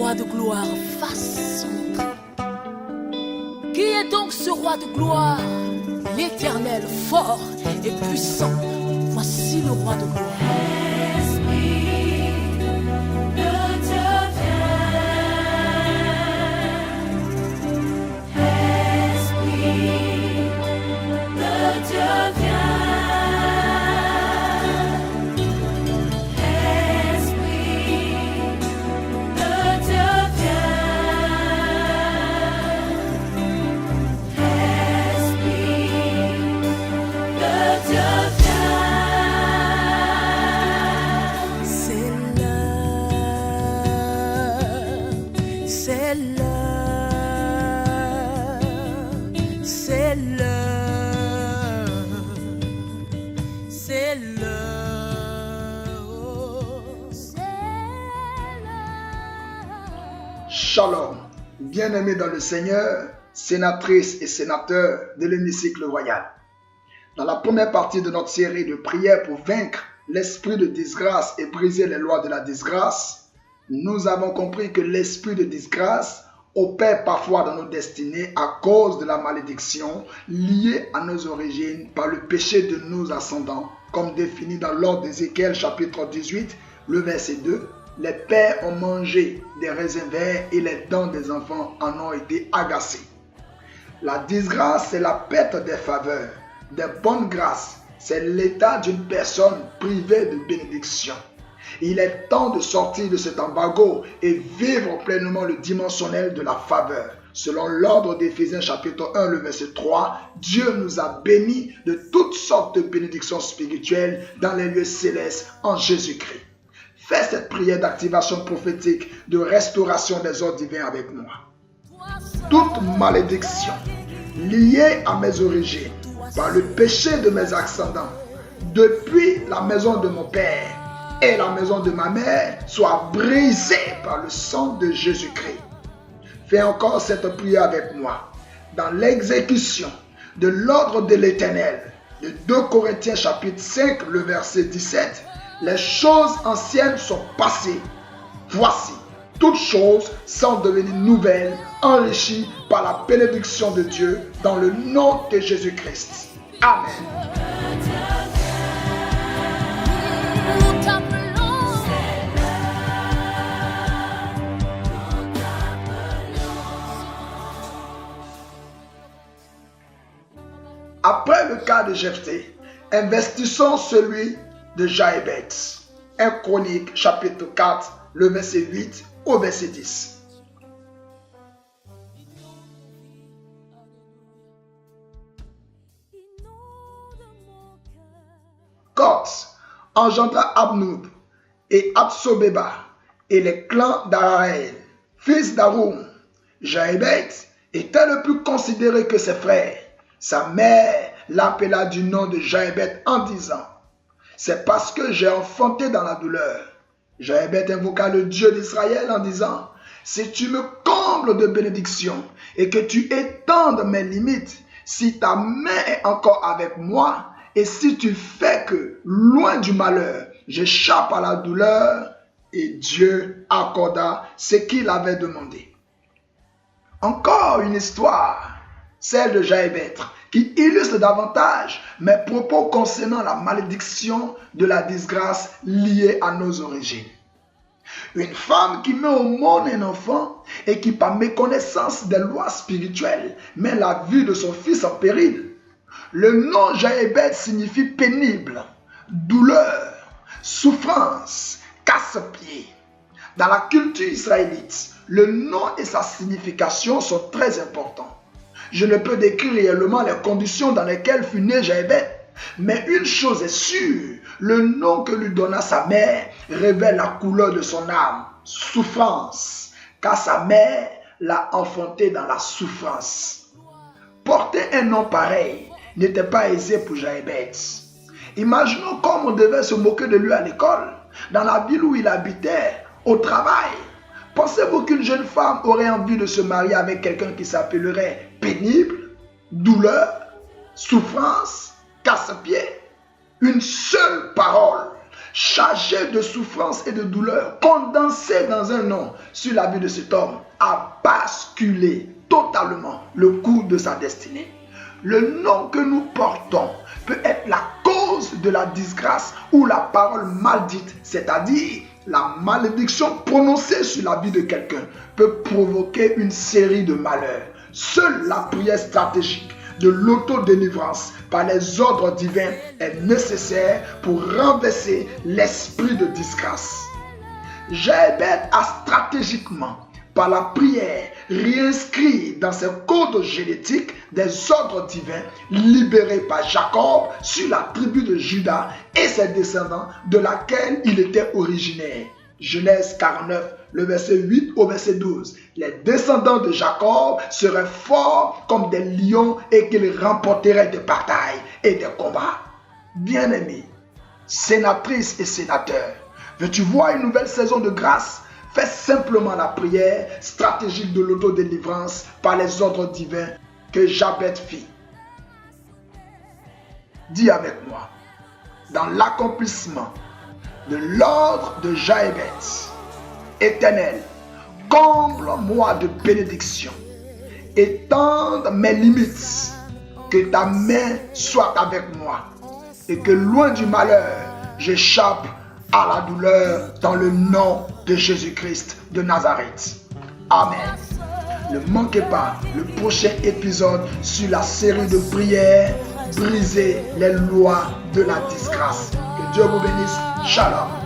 roi de gloire fasse son entrée. Qui est donc ce roi de gloire? L'Éternel fort et puissant. Voici le roi de gloire. Shalom, bien-aimés dans le Seigneur, sénatrices et sénateurs de l'hémicycle royal. Dans la première partie de notre série de prières pour vaincre l'esprit de disgrâce et briser les lois de la disgrâce, nous avons compris que l'esprit de disgrâce opère parfois dans nos destinées à cause de la malédiction liée à nos origines par le péché de nos ascendants, comme défini dans l'ordre d'Ézéchiel chapitre 18, le verset 2. Les pères ont mangé des raisins verts et les dents des enfants en ont été agacées. La disgrâce, c'est la perte des faveurs, des bonnes grâces. C'est l'état d'une personne privée de bénédiction. Il est temps de sortir de cet embargo et vivre pleinement le dimensionnel de la faveur. Selon l'ordre d'Éphésiens chapitre 1, le verset 3, Dieu nous a bénis de toutes sortes de bénédictions spirituelles dans les lieux célestes en Jésus-Christ. Fais cette prière d'activation prophétique de restauration des ordres divins avec moi. Toute malédiction liée à mes origines par le péché de mes ascendants depuis la maison de mon père et la maison de ma mère soit brisée par le sang de Jésus-Christ. Fais encore cette prière avec moi. Dans l'exécution de l'ordre de l'Éternel, de 2 Corinthiens chapitre 5, le verset 17, les choses anciennes sont passées. Voici, toutes choses sont devenues nouvelles, enrichies par la bénédiction de Dieu dans le nom de Jésus-Christ. Amen. Après le cas de Jephthé, investissons celui de Jaébet. 1 Chronique chapitre 4, le verset 8 au verset 10. Cos engendra Abnoub et Absobeba et les clans d'Araël, fils d'Aroum. Jaébet était le plus considéré que ses frères. Sa mère l'appela du nom de Jaébet en disant: c'est parce que j'ai enfanté dans la douleur. Jaébet invoqua le Dieu d'Israël en disant: si tu me combles de bénédictions et que tu étendes mes limites, si ta main est encore avec moi et si tu fais que, loin du malheur, j'échappe à la douleur, et Dieu accorda ce qu'il avait demandé. Encore une histoire, celle de Jaébet, qui illustre davantage mes propos concernant la malédiction de la disgrâce liée à nos origines. Une femme qui met au monde un enfant et qui, par méconnaissance des lois spirituelles, met la vie de son fils en péril. Le nom Jaébet signifie pénible, douleur, souffrance, casse-pied. Dans la culture israélite, le nom et sa signification sont très importants. Je ne peux décrire réellement les conditions dans lesquelles fut né Jaébet, mais une chose est sûre, le nom que lui donna sa mère révèle la couleur de son âme, souffrance, car sa mère l'a enfanté dans la souffrance. Porter un nom pareil n'était pas aisé pour Jaébet. Imaginons comme on devait se moquer de lui à l'école, dans la ville où il habitait, au travail. Pensez-vous qu'une jeune femme aurait envie de se marier avec quelqu'un qui s'appellerait pénible, douleur, souffrance, casse-pied? Une seule parole chargé de souffrance et de douleur, condensé dans un nom sur la vie de cet homme, a basculé totalement le cours de sa destinée. Le nom que nous portons peut être la cause de la disgrâce ou la parole maldite, c'est-à-dire la malédiction prononcée sur la vie de quelqu'un peut provoquer une série de malheurs. Seule la prière stratégique de l'autodélivrance par les ordres divins est nécessaire pour renverser l'esprit de disgrâce. Jéhébed a stratégiquement, par la prière, réinscrit dans ses codes génétiques des ordres divins libérés par Jacob sur la tribu de Juda et ses descendants de laquelle il était originaire. Genèse 49, le verset 8 au verset 12. Les descendants de Jacob seraient forts comme des lions et qu'ils remporteraient des batailles et des combats. Bien-aimés, sénatrices et sénateurs, veux-tu voir une nouvelle saison de grâce? Fais simplement la prière stratégique de l'autodélivrance par les ordres divins que Jabez fit. Dis avec moi, dans l'accomplissement de l'ordre de Jéhébed, Éternel, comble-moi de bénédictions, étende mes limites, que ta main soit avec moi et que loin du malheur, j'échappe à la douleur dans le nom de Jésus-Christ de Nazareth. Amen. Ne manquez pas le prochain épisode sur la série de prières Briser les lois de la disgrâce. Que Dieu vous bénisse. Shalom.